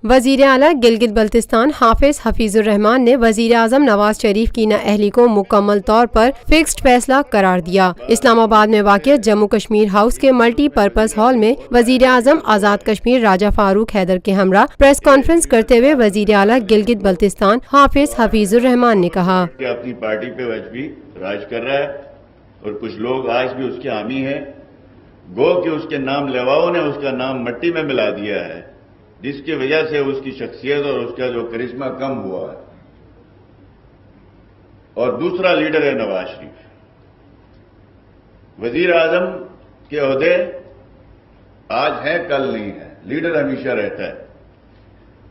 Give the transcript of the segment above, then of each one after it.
وزیر اعلیٰ گلگت بلتستان حافظ حفیظ الرحمان نے وزیر اعظم نواز شریف کی نااہلی کو مکمل طور پر فکسڈ فیصلہ قرار دیا۔ اسلام آباد میں واقع جموں کشمیر ہاؤس کے ملٹی پرپز ہال میں وزیر اعظم آزاد کشمیر راجہ فاروق حیدر کے ہمراہ پریس کانفرنس کرتے ہوئے وزیر اعلیٰ گلگت بلتستان حافظ حفیظ الرحمان نے کہا کہ اپنی پارٹی پہ وج بھی راج کر رہا ہے اور کچھ لوگ آج بھی اس کے حامی ہیں، گو کہ اس کے نام لیواؤں نے اس کا نام مٹی میں ملا دیا ہے، جس کی وجہ سے اس کی شخصیت اور اس کا جو کرشمہ کم ہوا ہے۔ اور دوسرا لیڈر ہے نواز شریف۔ وزیر اعظم کے عہدے آج ہیں کل نہیں ہے، لیڈر ہمیشہ رہتا ہے،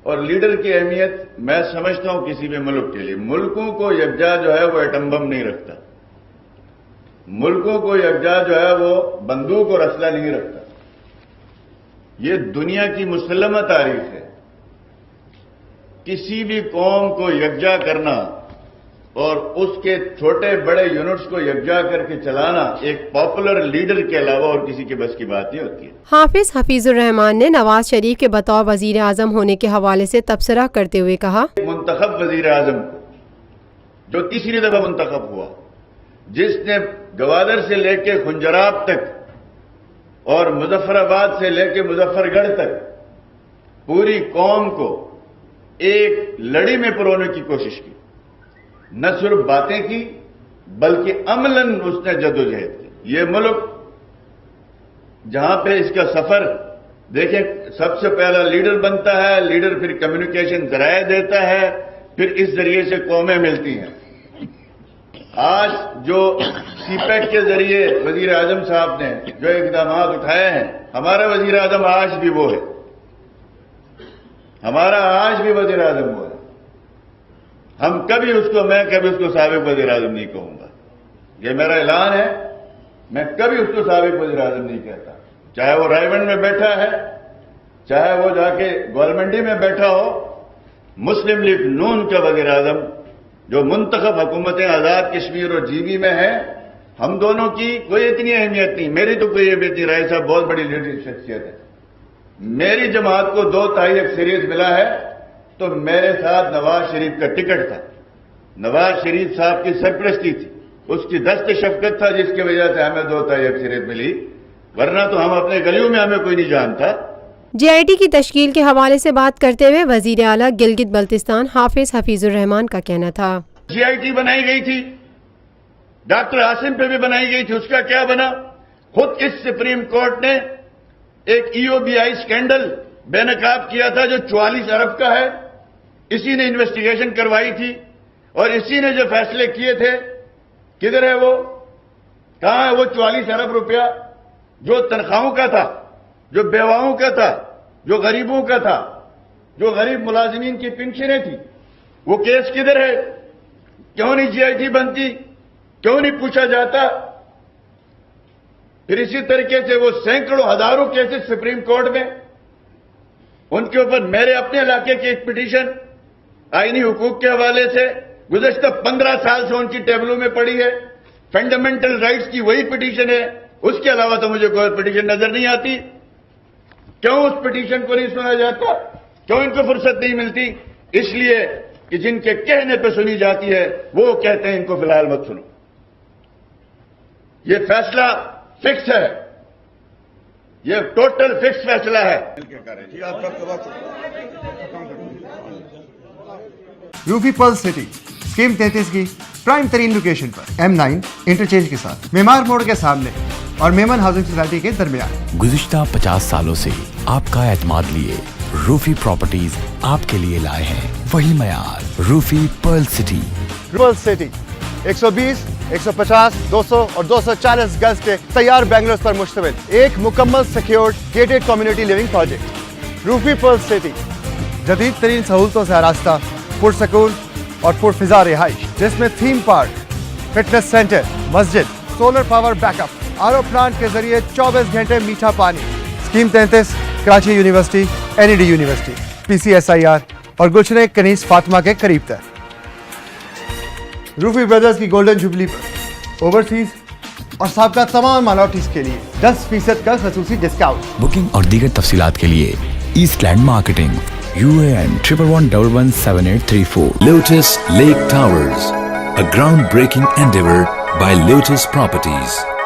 اور لیڈر کی اہمیت میں سمجھتا ہوں کسی بھی ملک کے لیے، ملکوں کو یکجا جو ہے وہ ایٹم بم نہیں رکھتا، ملکوں کو یکجا جو ہے وہ بندوق اور اسلحہ نہیں رکھتا۔ یہ دنیا کی مسلمہ تاریخ ہے، کسی بھی قوم کو یکجا کرنا اور اس کے چھوٹے بڑے یونٹس کو یکجا کر کے چلانا ایک پاپولر لیڈر کے علاوہ اور کسی کے بس کی بات نہیں ہوتی ہے۔ حافظ حفیظ الرحمان نے نواز شریف کے بطور وزیر اعظم ہونے کے حوالے سے تبصرہ کرتے ہوئے کہا، منتخب وزیر اعظم کو جو تیسری دفعہ منتخب ہوا، جس نے گوادر سے لے کے خنجراب تک اور مظفر آباد سے لے کے مظفر گڑھ تک پوری قوم کو ایک لڑی میں پرونے کی کوشش کی، نہ صرف باتیں کی بلکہ عملاً اس نے جدوجہد کی۔ یہ ملک جہاں پہ اس کا سفر دیکھیں، سب سے پہلا لیڈر بنتا ہے، لیڈر پھر کمیونیکیشن ذرائع دیتا ہے، پھر اس ذریعے سے قومیں ملتی ہیں۔ آج جو سی پیک کے ذریعے وزیر اعظم صاحب نے جو اقدامات اٹھائے ہیں، ہمارا وزیر اعظم آج بھی وہ ہے، ہمارا آج بھی وزیر اعظم وہ ہے۔ ہم کبھی اس کو سابق وزیر اعظم نہیں کہوں گا، یہ میرا اعلان ہے، میں کبھی اس کو سابق وزیر اعظم نہیں کہتا، چاہے وہ رائے گنج میں بیٹھا ہے، چاہے وہ جا کے گولمنڈی میں بیٹھا ہو۔ مسلم لیگ نون کا وزیر اعظم جو منتخب حکومتیں آزاد کشمیر اور جی بی میں ہے، ہم دونوں کی کوئی اتنی اہمیت نہیں، میری تو کوئی اہمیت نہیں، رائے صاحب بہت بڑی لیڈر شخصیت ہے، میری جماعت کو 2/3 اکثریت ملا ہے، تو میرے ساتھ نواز شریف کا ٹکٹ تھا، نواز شریف صاحب کی سرپرستی تھی، اس کی دست شفقت تھا، جس کی وجہ سے ہمیں 2/3 اکثریت ملی، ورنہ تو ہم اپنے گلیوں میں ہمیں کوئی نہیں جانتا۔ جے آئی ٹی کی تشکیل کے حوالے سے بات کرتے ہوئے وزیر اعلیٰ گلگت بلتستان حافظ حفیظ الرحمان کا کہنا تھا، جے آئی ٹی بنائی گئی تھی، ڈاکٹر عاصم پہ بھی بنائی گئی تھی، اس کا کیا بنا؟ خود اس سپریم کورٹ نے ایک ای او بی آئی اسکینڈل بے نقاب کیا تھا جو 44 ارب کا ہے، اسی نے انویسٹیگیشن کروائی تھی اور اسی نے جو فیصلے کیے تھے۔ کدھر ہے وہ؟ کہاں ہے وہ 44 ارب روپیہ جو تنخواہوں کا تھا، جو بیواؤں کا تھا، جو غریبوں کا تھا، جو غریب ملازمین کی پنشنیں تھی؟ وہ کیس کدھر ہے؟ کیوں نہیں جے آئی ٹی بنتی؟ کیوں نہیں پوچھا جاتا؟ پھر اسی طریقے سے وہ سینکڑوں ہزاروں کیسز سپریم کورٹ میں، ان کے اوپر میرے اپنے علاقے کی ایک پٹیشن آئینی حقوق کے حوالے سے گزشتہ 15 سال سے ان کی ٹیبلوں میں پڑی ہے، فنڈامنٹل رائٹس کی وہی پٹیشن ہے، اس کے علاوہ تو مجھے کوئی پٹیشن نظر نہیں آتی۔ کیوں اس پٹیشن کو نہیں سنا جاتا؟ کیوں ان کو فرصت نہیں ملتی؟ اس لیے کہ جن کے کہنے پہ سنی جاتی ہے وہ کہتے ہیں ان کو فی الحال مت سنو۔ یہ فیصلہ فکس ہے، یہ ٹوٹل فکس فیصلہ ہے۔ روفی پرل سٹی اسکیم 33 کی پرائم ترین لوکیشن پر M9 انٹرچینج کے ساتھ معمار موڑ کے سامنے اور میمن ہاؤسنگ سوسائٹی کے درمیان۔ گزشتہ 50 سالوں سے آپ کا اعتماد لیے روفی پراپرٹیز آپ کے لیے لائے ہیں وہی معیار، روفی پرل سٹی۔ پرل سٹی 120، 150، 200 اور 240 گز کے تیار بنگلوز پر مشتمل ایک مکمل secured gated community living project. Roofi pearl city جدید ترین سہولتوں سے آراستہ، پرسکون اور پرفضا رہائش، جس میں تھیم پارک، فٹنس سینٹر، مسجد، solar power back up, R O plant کے ذریعے 24 گھنٹے میٹھا پانی۔ Scheme 33 Karachi university, NED university, PCSIR اور گلشن کنیز فاطمہ کے قریب تر۔ روفی بردرز کی گولڈن جوبلی پر اوورسیز اور سابقہ تمام مائنورٹیز کے لیے 10% کا خصوصی ڈسکاؤنٹ۔ بکنگ اور دیگر تفصیلات کے لیے east land marketing UAN 11117834. Lotus Lake Towers, a groundbreaking endeavor by Lotus Properties.